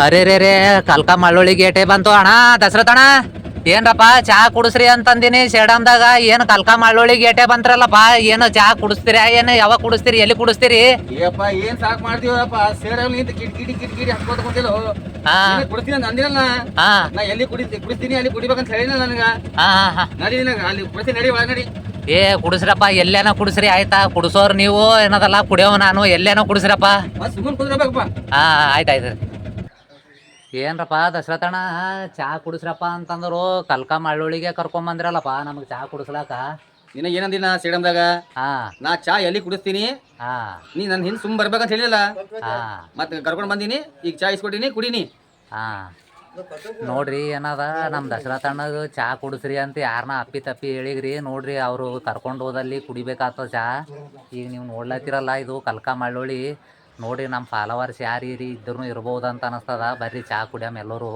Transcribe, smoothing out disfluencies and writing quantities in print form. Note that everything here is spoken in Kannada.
ಅರೆ ರೇ ರೇ ಕಲ್ಕ ಮಳ್ಳೊಳ್ಳಿ ಗೇಟೆ ಬಂತು ಅಣ್ಣ ದಸರತಣ ಏನ್ರಪ್ಪ ಚಾ ಕುಡಿಸ್ರಿ ಅಂತಂದಿನಿ ಸೇಡಮ್ದಾಗ ಏನು ಕಲ್ಕ ಮಳ್ಳೊಳ್ಳಿ ಗೇಟೆ ಬಂತ್ರಲ್ಲಪ್ಪ ಏನು ಚಾ ಕುಡಿಸ್ತೀರಾ ಏನು ಯಾವಾಗ ಕುಡಿಸ್ತೀರಿ ಎಲ್ಲಿ ಕುಡಿಸ್ತೀರಿ? ಏಪ್ಪ ಏನ್ ಸಾಕ್ ಮಾಡ್ತೀವಪ್ಪ ಸೇಡಲ್ಲಿ ನಿಂತು ಕಿಟಕಿಟಿ ಹಾಕೋತ ಕುಂತಿಲ್ಲ. ಹಾ ಕುಡಿಸ್ತೀನಿ ಅಂತ ಅಂದಿರಲ್ಲ. ಹಾ ನಾ ಎಲ್ಲಿ ಕುಡಿಸ್ತೀನಿ ಅಲ್ಲಿ ಕುಡಿಬೇಕಂತ ಹೇಳಿನ ನನಗ. ಹಾ ಹಾ ನಡಿ ನಿನಗ ಅಲ್ಲಿ ಕುಡಿಸ್ತೀನಿ, ನಡಿ ಒಳಗ್ ನಡಿ. ಏ ಕುಡಿಸ್ರಪ್ಪ ಎಲ್ಲೇನೋ ಕುಡಿಸ್ರಿ ಆಯ್ತಾ ಕುಡಿಸೋರ್ ನೀವು ಏನದಲ್ಲ ಕುಡಿಯೋ ನಾನು ಎಲ್ಲೇನೋ ಕುಡಿಸ್ರಪ್ಪ. ಮತ್ ಸುಮ್ಮನೆ ಕುದ್ರಬೇಕಪ್ಪ. ಹಾ ಆಯ್ತಾಯ್ತು. ಏನ್ರಪ್ಪ ದಶರಥಣ್ಣ ಚಾ ಕುಡಿಸ್ರಪ್ಪ ಅಂತಂದ್ರು ಕಲ್ಕ ಮಳ್ಳೊಳಿಗೆ ಕರ್ಕೊಂಬಂದ್ರಲ್ಲಪ್ಪ ನಮಗೆ ಚಾ ಕುಡಿಸ್ಲಾಕ. ನಿನಗ ಏನಂದಿನ ಸೇಡಮ್ದಾಗ ಹಾ ನಾ ಚಾ ಎಲ್ಲಿ ಕುಡಿಸ್ತೀನಿ, ಹಾ ನೀ ನನ್ ಹಿಂದ್ ಸುಮ್ ಬರ್ಬೇಕಂತ ಹೇಳಿಲ್ಲ. ಹಾ ಮತ್ತೆ ಕರ್ಕೊಂಡ್ ಬಂದಿನಿ, ಈಗ ಚಾ ಇಸ್ಕೊಟ್ಟಿನಿ, ಕುಡಿನಿ. ಹಾ ನೋಡ್ರಿ ಏನದ ನಮ್ಮ ದಶರಥಣ್ಣಗೆ ಚಾ ಕುಡಿಸ್ರಿ ಅಂತ ಯಾರನ್ನ ಅಪ್ಪಿ ತಪ್ಪಿ ಹೇಳಿಗ್ರಿ ನೋಡ್ರಿ ಅವರು ಕರ್ಕೊಂಡು ಹೋದಲ್ಲಿ ಕುಡಿಬೇಕಾಗ್ತದ ಚಾ. ಈಗ ನೀವು ನೋಡ್ಲತ್ತಿರಲ್ಲ ಇದು ಕಲ್ಕ ಮಳ್ಳೊಳ್ಳಿ ನೋಡ್ರಿ ನಮ್ಮ ಫಾಲೋವರ್ಸ್ ಯಾರೀರಿ ಇದ್ರೂ ಇರ್ಬೋದು ಅಂತ ಅನಿಸ್ತದ. ಬರ್ರಿ ಚಾ ಕುಡಿಯಮ್ ಎಲ್ಲರೂ.